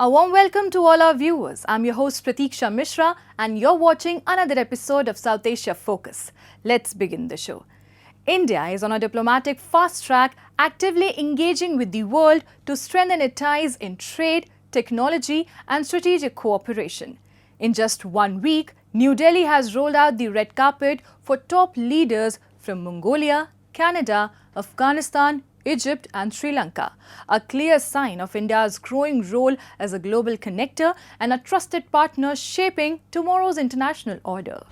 A warm welcome to all our viewers. I'm your host Pratiksha Mishra and you're watching another episode of South Asia Focus. Let's begin the show. India is on a diplomatic fast track, actively engaging with the world to strengthen its ties in trade, technology and strategic cooperation. In just 1 week, New Delhi has rolled out the red carpet for top leaders from Mongolia, Canada, Afghanistan, Egypt and Sri Lanka, a clear sign of India's growing role as a global connector and a trusted partner shaping tomorrow's international order.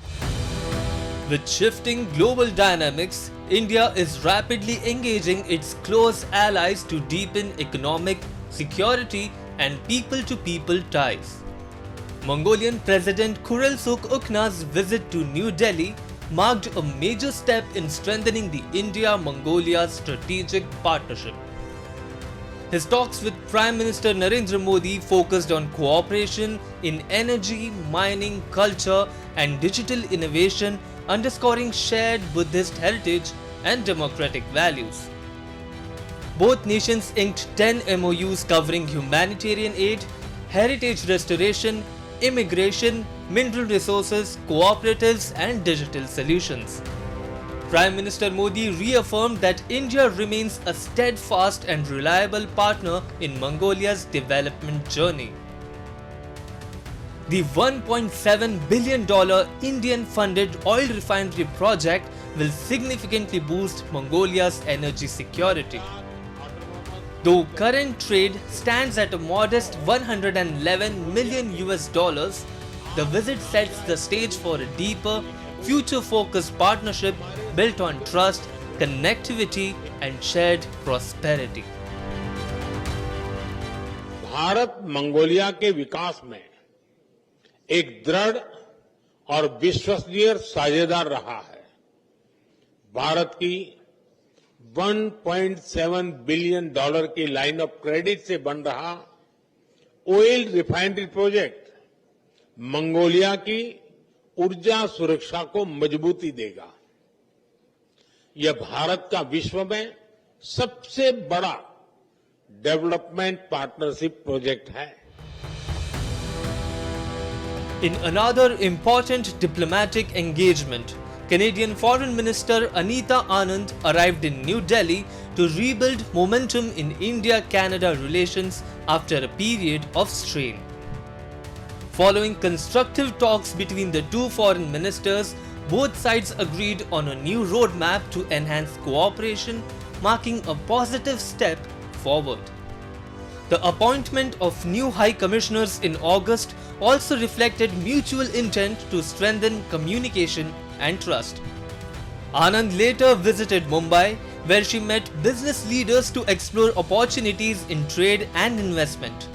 With shifting global dynamics, India is rapidly engaging its close allies to deepen economic, security and people-to-people ties. Mongolian President Khurelsukh Ukna's visit to New Delhi marked a major step in strengthening the India-Mongolia strategic partnership. His talks with Prime Minister Narendra Modi focused on cooperation in energy, mining, culture and digital innovation, underscoring shared Buddhist heritage and democratic values. Both nations inked 10 MOUs covering humanitarian aid, heritage restoration, immigration, mineral resources, cooperatives and digital solutions. Prime Minister Modi reaffirmed that India remains a steadfast and reliable partner in Mongolia's development journey. The $1.7 billion Indian-funded oil refinery project will significantly boost Mongolia's energy security. Though current trade stands at a modest $111 million, the visit sets the stage for a deeper, future-focused partnership built on trust, connectivity and shared prosperity. Bharat Mongolia के विकास में एक दृढ़ और विश्वसनीय साझेदार रहा है। भारत की $1.7 बिलियन की लाइन ऑफ क्रेडिट से बन रहा ऑयल रिफाइनरी प्रोजेक्ट मंगोलिया की ऊर्जा सुरक्षा को मजबूती देगा। यह भारत का विश्व में सबसे बड़ा डेवलपमेंट पार्टनरशिप प्रोजेक्ट है। In another important diplomatic engagement, Canadian Foreign Minister Anita Anand arrived in New Delhi to rebuild momentum in India-Canada relations after a period of strain. Following constructive talks between the two foreign ministers, both sides agreed on a new roadmap to enhance cooperation, marking a positive step forward. The appointment of new High Commissioners in August also reflected mutual intent to strengthen communication and trust. Anand later visited Mumbai, where she met business leaders to explore opportunities in trade and investment.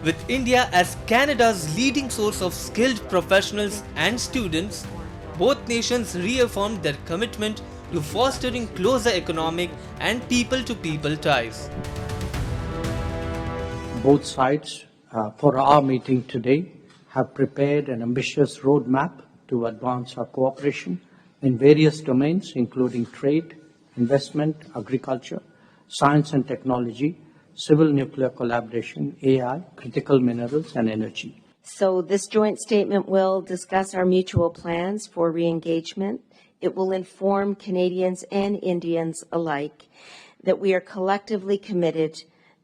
With India as Canada's leading source of skilled professionals and students, both nations reaffirmed their commitment to fostering closer economic and people-to-people ties. Both sides, for our meeting today, have prepared an ambitious roadmap to advance our cooperation in various domains, including trade, investment, agriculture, science and technology, civil nuclear collaboration, AI, critical minerals, and energy. So this joint statement will discuss our mutual plans for re-engagement. It will inform Canadians and Indians alike that we are collectively committed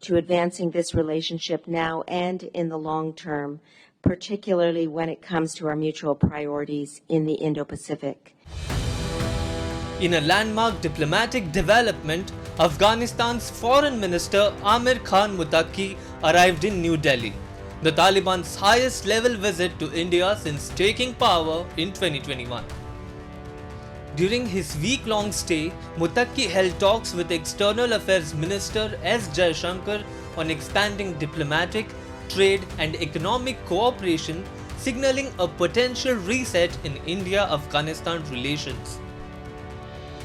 to advancing this relationship now and in the long term, particularly when it comes to our mutual priorities in the Indo-Pacific. In a landmark diplomatic development, Afghanistan's Foreign Minister Amir Khan Muttaqi arrived in New Delhi, the Taliban's highest level visit to India since taking power in 2021. During his week-long stay, Muttaqi held talks with External Affairs Minister S. Jaishankar on expanding diplomatic, trade and economic cooperation, signaling a potential reset in India-Afghanistan relations.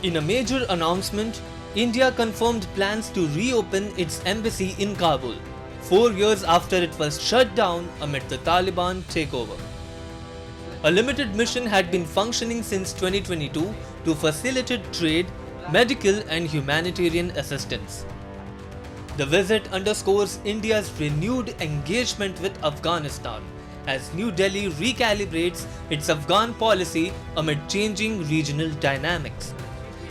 In a major announcement, India confirmed plans to reopen its embassy in Kabul, 4 years after it was shut down amid the Taliban takeover. A limited mission had been functioning since 2022 to facilitate trade, medical and humanitarian assistance. The visit underscores India's renewed engagement with Afghanistan as New Delhi recalibrates its Afghan policy amid changing regional dynamics.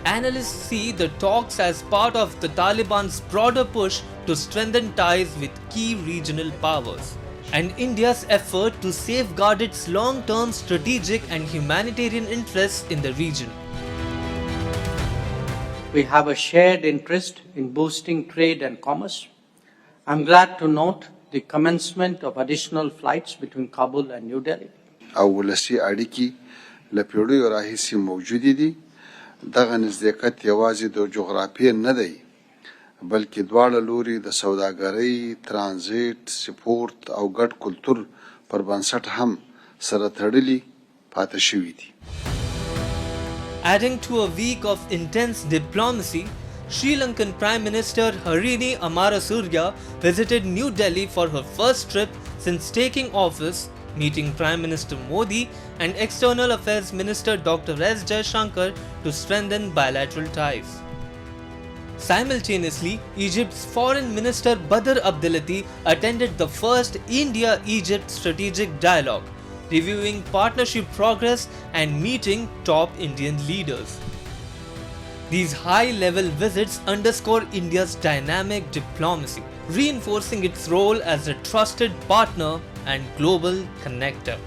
Analysts see the talks as part of the Taliban's broader push to strengthen ties with key regional powers, and India's effort to safeguard its long-term strategic and humanitarian interests in the region. We have a shared interest in boosting trade and commerce. I'm glad to note the commencement of additional flights between Kabul and New Delhi. ولسي اړیکې له پیړیو راهیسې موجودې دي. دغه نزدېکت یوازې د جغرافیې نه دی بلکې دواړه لوري د سوداګرۍ، ترانزیت، سپورت او ګډ کلتور پر بنسټ هم سره تړلي پاتې شوي دي. Adding to a week of intense diplomacy, Sri Lankan Prime Minister Harini Amarasurya visited New Delhi for her first trip since taking office, meeting Prime Minister Modi and External Affairs Minister Dr. S. Jaishankar to strengthen bilateral ties. Simultaneously, Egypt's Foreign Minister Badr Abdelati attended the first India-Egypt strategic dialogue, reviewing partnership progress and meeting top Indian leaders. These high-level visits underscore India's dynamic diplomacy, reinforcing its role as a trusted partner and global connector.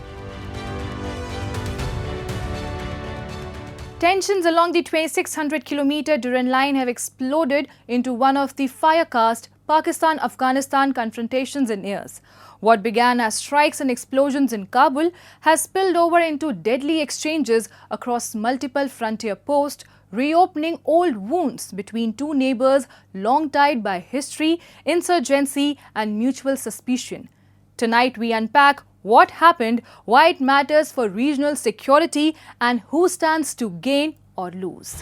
Tensions along the 2,600-kilometer Durand Line have exploded into one of the fire-cast Pakistan-Afghanistan confrontations in years. What began as strikes and explosions in Kabul has spilled over into deadly exchanges across multiple frontier posts, reopening old wounds between two neighbours long tied by history, insurgency and mutual suspicion. Tonight we unpack what happened, why it matters for regional security and who stands to gain or lose.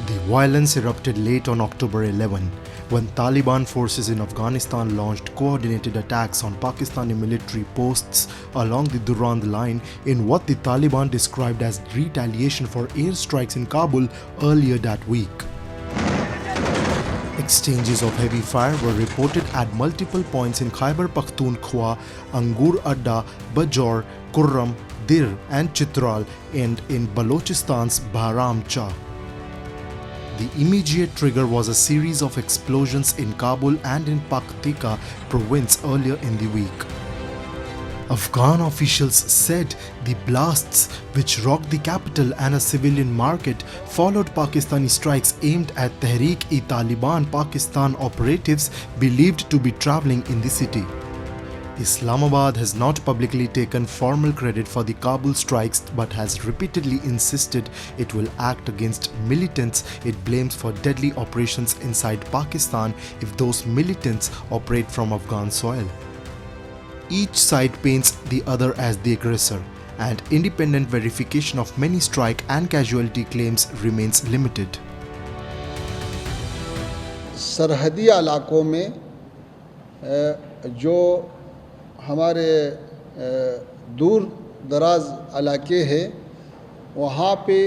The violence erupted late on October 11 when Taliban forces in Afghanistan launched coordinated attacks on Pakistani military posts along the Durand Line in what the Taliban described as retaliation for airstrikes in Kabul earlier that week. Exchanges of heavy fire were reported at multiple points in Khyber Pakhtunkhwa, Angur Adda, Bajaur, Kurram, Dir and Chitral and in Balochistan's Bahram Chah. The immediate trigger was a series of explosions in Kabul and in Paktika province earlier in the week. Afghan officials said the blasts, which rocked the capital and a civilian market, followed Pakistani strikes aimed at Tehreek-e-Taliban Pakistan operatives believed to be travelling in the city. Islamabad has not publicly taken formal credit for the Kabul strikes but has repeatedly insisted it will act against militants it blames for deadly operations inside Pakistan if those militants operate from Afghan soil. Each side paints the other as the aggressor, and independent verification of many strike and casualty claims remains limited. सरहदी इलाकों में जो हमारे दूर दराज इलाके हैं वहाँ पे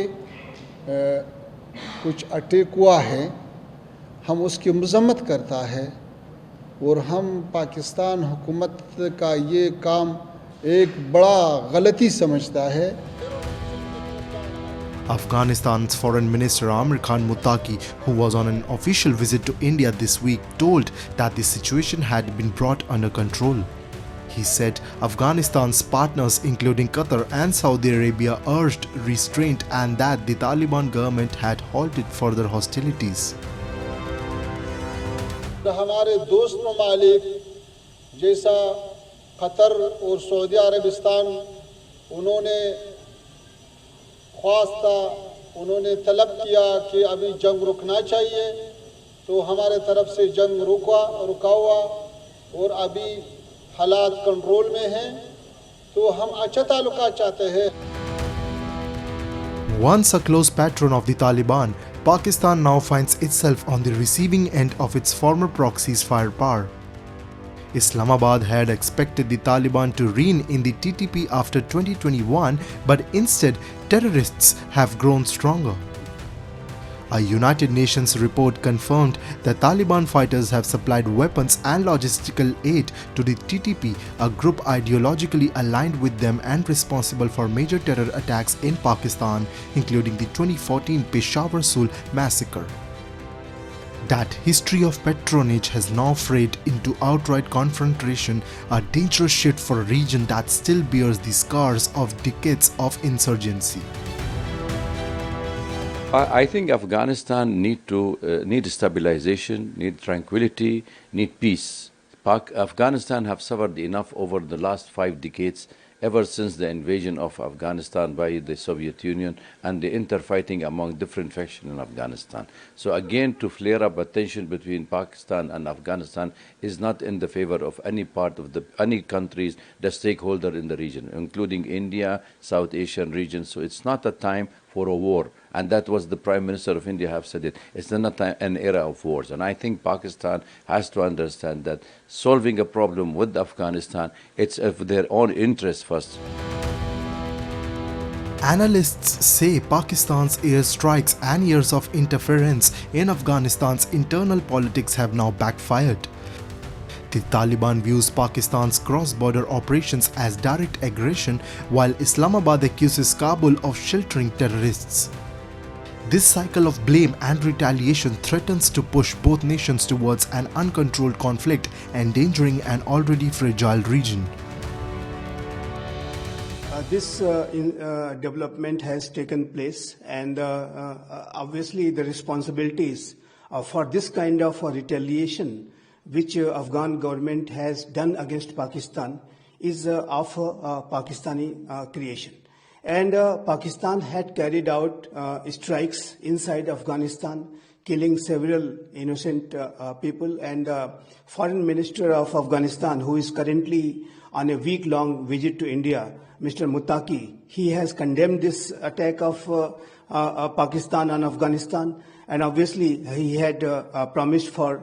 कुछ अटैक हुआ है, हम उसकी मजम्मत करता है और हम पाकिस्तान हुकूमत का ये काम एक बड़ा गलती समझता है. Afghanistan's Foreign Minister Amir Khan Muttaqi, who was on an official visit to India this week, told that the situation had been brought under control. He said Afghanistan's partners including Qatar and Saudi Arabia urged restraint and that the Taliban government had halted further hostilities. हमारे दोस्त ममालिक जैसा Qatar और Saudi Arabistan उन्होंने ख्वास्ता उन्होंने तलब किया कि अभी जंग रुकना चाहिए, तो हमारे तरफ से जंग रुका हुआ और अभी हालात कंट्रोल में हैं, तो हम अच्छा ताल्लुकात चाहते हैं. Once a close patron of the Taliban, Pakistan now finds itself on the receiving end of its former proxy's firepower. Islamabad had expected the Taliban to reign in the TTP after 2021, but instead terrorists have grown stronger. A United Nations report confirmed that Taliban fighters have supplied weapons and logistical aid to the TTP, a group ideologically aligned with them and responsible for major terror attacks in Pakistan, including the 2014 Peshawar Sool massacre. That history of patronage has now frayed into outright confrontation, a dangerous shift for a region that still bears the scars of decades of insurgency. I think Afghanistan need stabilization, need tranquility, need peace. Afghanistan have suffered enough over the last 5 decades, ever since the invasion of Afghanistan by the Soviet Union and the interfighting among different factions in Afghanistan. So again, to flare up a tension between Pakistan and Afghanistan is not in the favor of any part of any countries, the stakeholder in the region, including India, South Asian region. So it's not a time for a war. And that was the Prime Minister of India have said it. It's not an era of wars. And I think Pakistan has to understand that solving a problem with Afghanistan, it's of their own interest first. Analysts say Pakistan's airstrikes and years of interference in Afghanistan's internal politics have now backfired. The Taliban views Pakistan's cross-border operations as direct aggression, while Islamabad accuses Kabul of sheltering terrorists. This cycle of blame and retaliation threatens to push both nations towards an uncontrolled conflict, endangering an already fragile region. This development has taken place, and obviously the responsibilities for this kind of retaliation which Afghan government has done against Pakistan is of Pakistani creation. And Pakistan had carried out strikes inside Afghanistan, killing several innocent people. And Foreign Minister of Afghanistan, who is currently on a week-long visit to India, Mr. Muttaqi, he has condemned this attack of Pakistan on Afghanistan. And obviously, he had promised for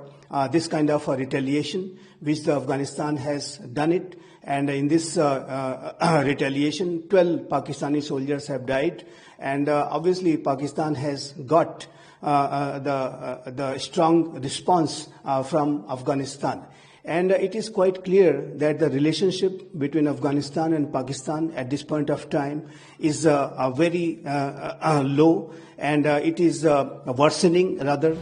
this kind of retaliation, which Afghanistan has done it. And in this retaliation, 12 Pakistani soldiers have died. And obviously, Pakistan has got the strong response from Afghanistan. And it is quite clear that the relationship between Afghanistan and Pakistan at this point of time is very low, and it is worsening rather.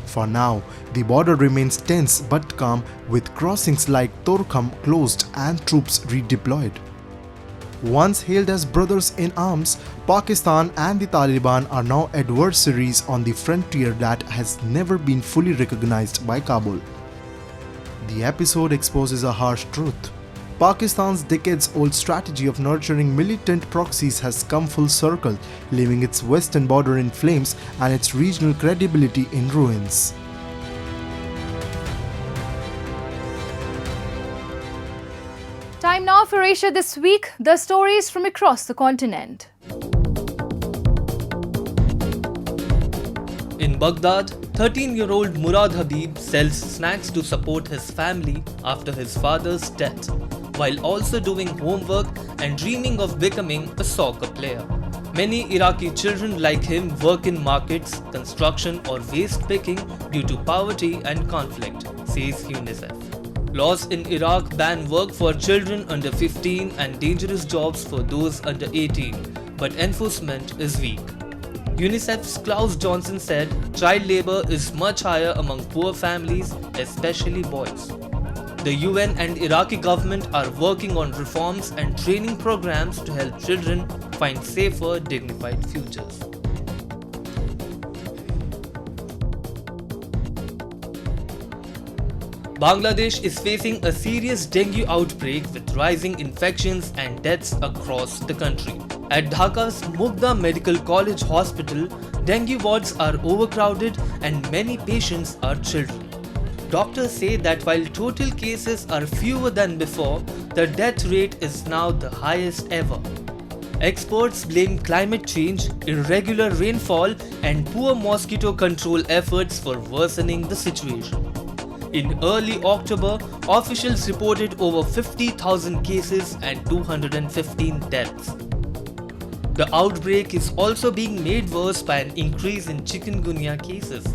For now, the border remains tense but calm, with crossings like Torkham closed and troops redeployed. Once hailed as brothers in arms, Pakistan and the Taliban are now adversaries on the frontier that has never been fully recognized by Kabul. The episode exposes a harsh truth. Pakistan's decades-old strategy of nurturing militant proxies has come full circle, leaving its western border in flames and its regional credibility in ruins. Time now for Asia This Week, the stories from across the continent. In Baghdad, 13-year-old Murad Habib sells snacks to support his family after his father's death, while also doing homework and dreaming of becoming a soccer player. Many Iraqi children like him work in markets, construction or waste picking due to poverty and conflict, says UNICEF. Laws in Iraq ban work for children under 15 and dangerous jobs for those under 18, but enforcement is weak. UNICEF's Klaus Johnson said child labour is much higher among poor families, especially boys. The UN and Iraqi government are working on reforms and training programs to help children find safer, dignified futures. Bangladesh is facing a serious dengue outbreak with rising infections and deaths across the country. At Dhaka's Mugda Medical College Hospital, dengue wards are overcrowded and many patients are children. Doctors say that while total cases are fewer than before, the death rate is now the highest ever. Experts blame climate change, irregular rainfall, and poor mosquito control efforts for worsening the situation. In early October, officials reported over 50,000 cases and 215 deaths. The outbreak is also being made worse by an increase in chikungunya cases,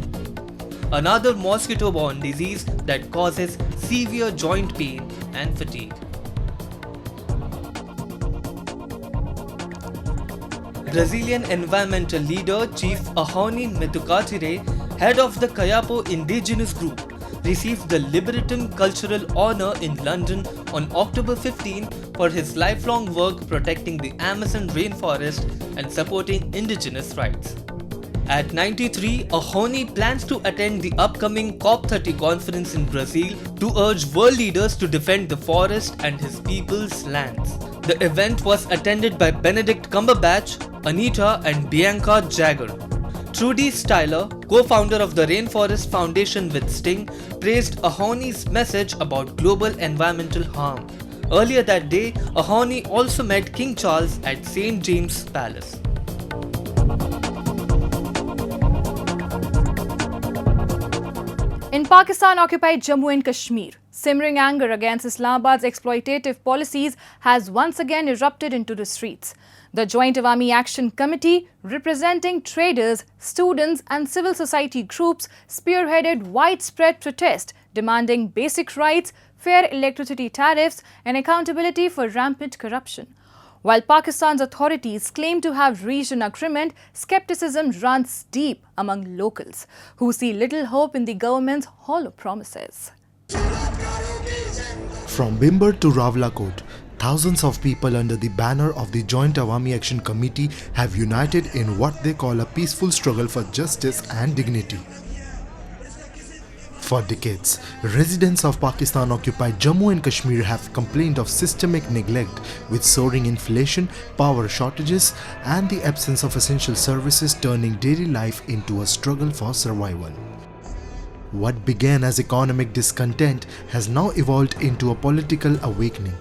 another mosquito-borne disease that causes severe joint pain and fatigue. Brazilian environmental leader Chief Ahone Metukatire, head of the Kayapo indigenous group, received the Liberatum Cultural Honour in London on October 15 for his lifelong work protecting the Amazon rainforest and supporting indigenous rights. At 93, Ahone plans to attend the upcoming COP30 conference in Brazil to urge world leaders to defend the forest and his people's lands. The event was attended by Benedict Cumberbatch, Anita and Bianca Jagger. Trudy Styler, co-founder of the Rainforest Foundation with Sting, praised Ahone's message about global environmental harm. Earlier that day, Ahone also met King Charles at St. James' Palace. In Pakistan-occupied Jammu and Kashmir, simmering anger against Islamabad's exploitative policies has once again erupted into the streets. The Joint Awami Action Committee, representing traders, students and civil society groups, spearheaded widespread protest demanding basic rights, fair electricity tariffs and accountability for rampant corruption. While Pakistan's authorities claim to have reached an agreement, skepticism runs deep among locals, who see little hope in the government's hollow promises. From Bimber to Rawalakot, thousands of people under the banner of the Joint Awami Action Committee have united in what they call a peaceful struggle for justice and dignity. For decades, residents of Pakistan-occupied Jammu and Kashmir have complained of systemic neglect with soaring inflation, power shortages and the absence of essential services turning daily life into a struggle for survival. What began as economic discontent has now evolved into a political awakening.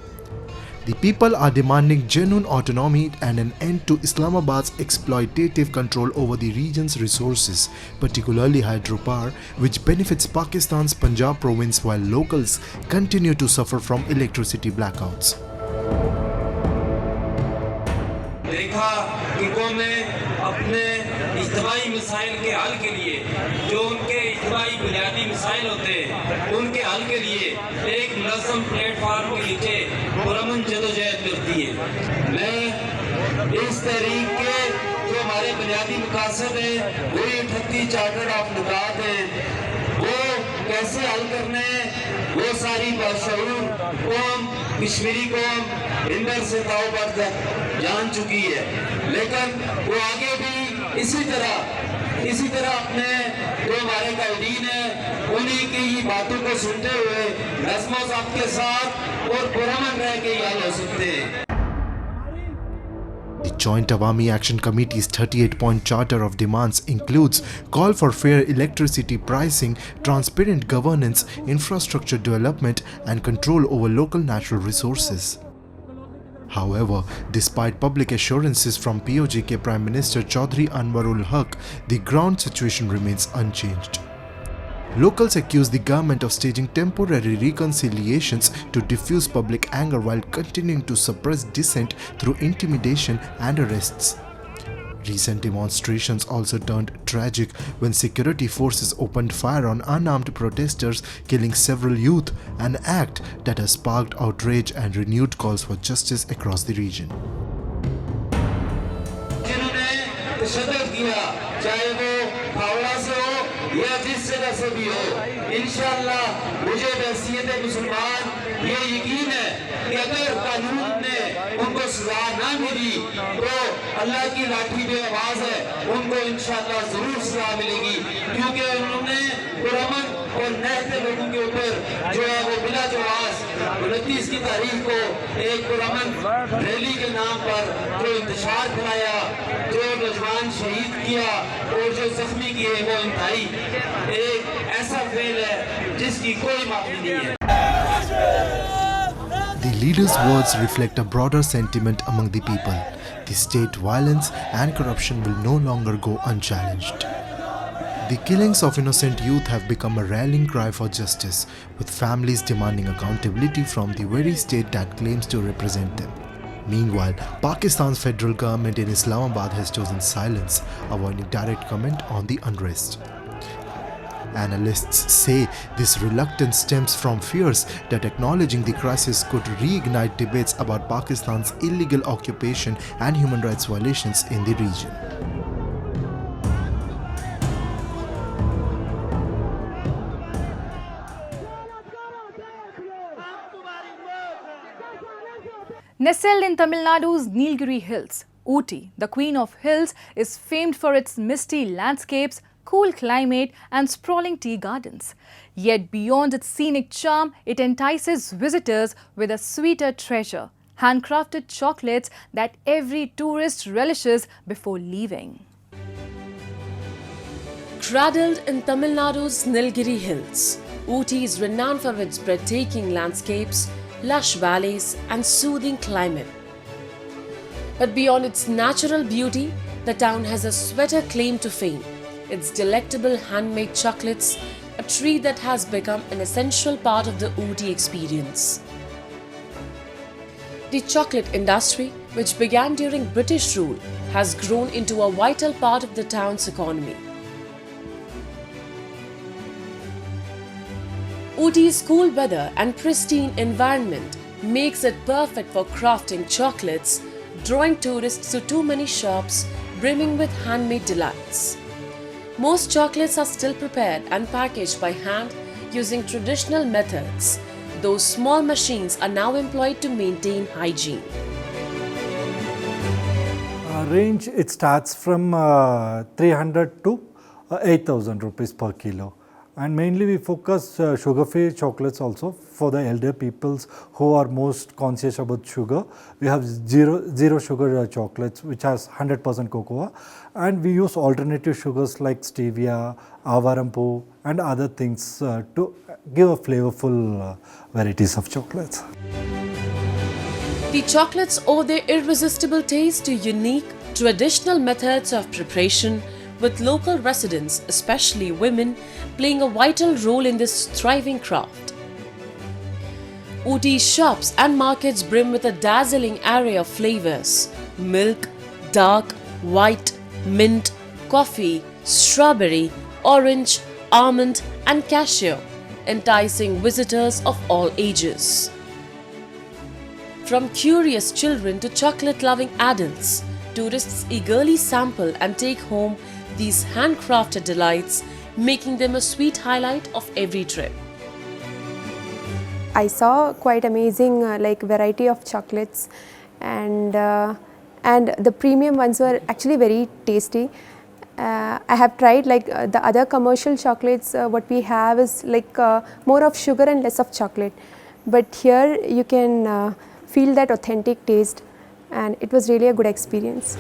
The people are demanding genuine autonomy and an end to Islamabad's exploitative control over the region's resources, particularly hydropower, which benefits Pakistan's Punjab province while locals continue to suffer from electricity blackouts. इस तहरीक के जो हमारे बुनियादी मकासद हैं वही 38 charter of निकात हैं, वो कैसे हल करने हैं वो सारी बाशऊर कौम, कश्मीरी कौम इंदर से ताव पर जान चुकी है। लेकिन वो आगे भी इसी तरह अपने जो हमारे कायदीन हैं उन्हीं की ही बातों को सुनते हुए नज़्मो ज़ब्त के साथ और पुरअमन रह के ही हल हो सकते हैं। The Joint Awami Action Committee's 38-point charter of demands includes call for fair electricity pricing, transparent governance, infrastructure development and control over local natural resources. However, despite public assurances from POJK Prime Minister Chaudhry Anwarul Haq, the ground situation remains unchanged. Locals accuse the government of staging temporary reconciliations to diffuse public anger while continuing to suppress dissent through intimidation and arrests. Recent demonstrations also turned tragic when security forces opened fire on unarmed protesters, killing several youth, an act that has sparked outrage and renewed calls for justice across the region. या जिस जगह से भी हो, इंशाअल्लाह मुझे बहसीयत मुसलमान ये यकीन है कि अगर कानून ने उनको सजा ना मिली तो अल्लाह की लाठी में आवाज है, उनको इंशाअल्लाह जरूर सजा मिलेगी, क्योंकि उन्होंने पुरअमन और निहत्ते लोगों के ऊपर जो है वो बिला जवाब 29 की तारीख को एक पुरअमन रैली के नाम पर जो इंतशार कराया, जो नौजवान शहीद किया और जो जख्मी किए, वो इंतहाई एक ऐसा फेल है जिसकी कोई माफी नहीं है। The leader's words reflect a broader sentiment among the people. The state violence and corruption will no longer go unchallenged. The killings of innocent youth have become a rallying cry for justice, with families demanding accountability from the very state that claims to represent them. Meanwhile, Pakistan's federal government in Islamabad has chosen silence, avoiding direct comment on the unrest. Analysts say this reluctance stems from fears that acknowledging the crisis could reignite debates about Pakistan's illegal occupation and human rights violations in the region. Nestled in Tamil Nadu's Nilgiri Hills, Ooty, the Queen of Hills, is famed for its misty landscapes, cool climate and sprawling tea gardens. Yet beyond its scenic charm, it entices visitors with a sweeter treasure, handcrafted chocolates that every tourist relishes before leaving. Cradled in Tamil Nadu's Nilgiri Hills, Ooty is renowned for its breathtaking landscapes, lush valleys and soothing climate. But beyond its natural beauty, the town has a sweeter claim to fame: its delectable handmade chocolates, a treat that has become an essential part of the Ooty experience. The chocolate industry, which began during British rule, has grown into a vital part of the town's economy. Ooty's cool weather and pristine environment makes it perfect for crafting chocolates, drawing tourists to too many shops brimming with handmade delights. Most chocolates are still prepared and packaged by hand using traditional methods, though small machines are now employed to maintain hygiene. Range, it starts from 300 to 8,000 rupees per kilo. And mainly we focus sugar-free chocolates also for the elder peoples who are most conscious about sugar. We have zero sugar chocolates which has 100% cocoa, and we use alternative sugars like stevia, avarampu and other things to give a flavorful varieties of chocolates. The chocolates owe their irresistible taste to unique, traditional methods of preparation, with local residents, especially women, playing a vital role in this thriving craft. Ooty's shops and markets brim with a dazzling array of flavors: milk, dark, white, mint, coffee, strawberry, orange, almond and cashew, enticing visitors of all ages. From curious children to chocolate-loving adults, tourists eagerly sample and take home these handcrafted delights, making them a sweet highlight of every trip. I saw quite amazing variety of chocolates, and the premium ones were actually very tasty. I have tried the other commercial chocolates. What we have is more of sugar and less of chocolate, but here you can feel that authentic taste, and it was really a good experience.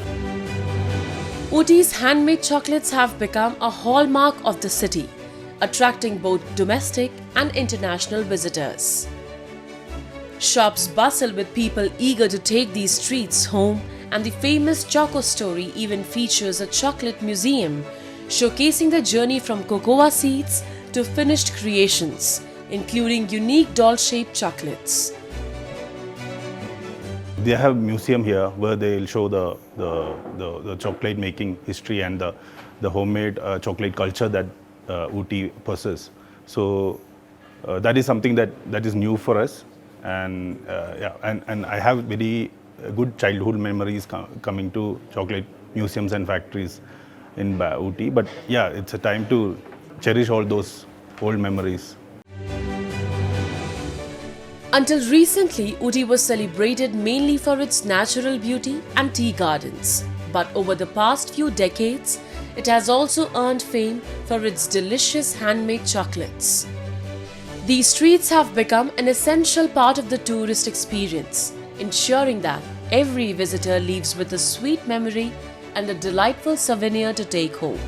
Ooty's handmade chocolates have become a hallmark of the city, attracting both domestic and international visitors. Shops bustle with people eager to take these treats home, and the famous Choco Story even features a chocolate museum showcasing the journey from cocoa seeds to finished creations, including unique doll-shaped chocolates. They have a museum here where they'll show the chocolate making history and the homemade chocolate culture that Ooty possesses. So that is something that is new for us, and I have very good childhood memories coming to chocolate museums and factories in Ooty. But yeah, it's a time to cherish all those old memories. Until recently, Ooty was celebrated mainly for its natural beauty and tea gardens. But over the past few decades, it has also earned fame for its delicious handmade chocolates. These streets have become an essential part of the tourist experience, ensuring that every visitor leaves with a sweet memory and a delightful souvenir to take home.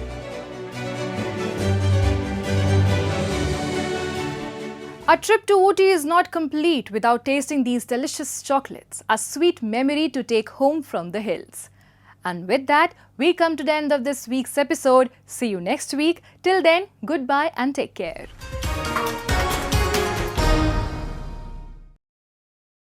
A trip to Ooty is not complete without tasting these delicious chocolates, a sweet memory to take home from the hills. And with that, we come to the end of this week's episode. See you next week. Till then, goodbye and take care.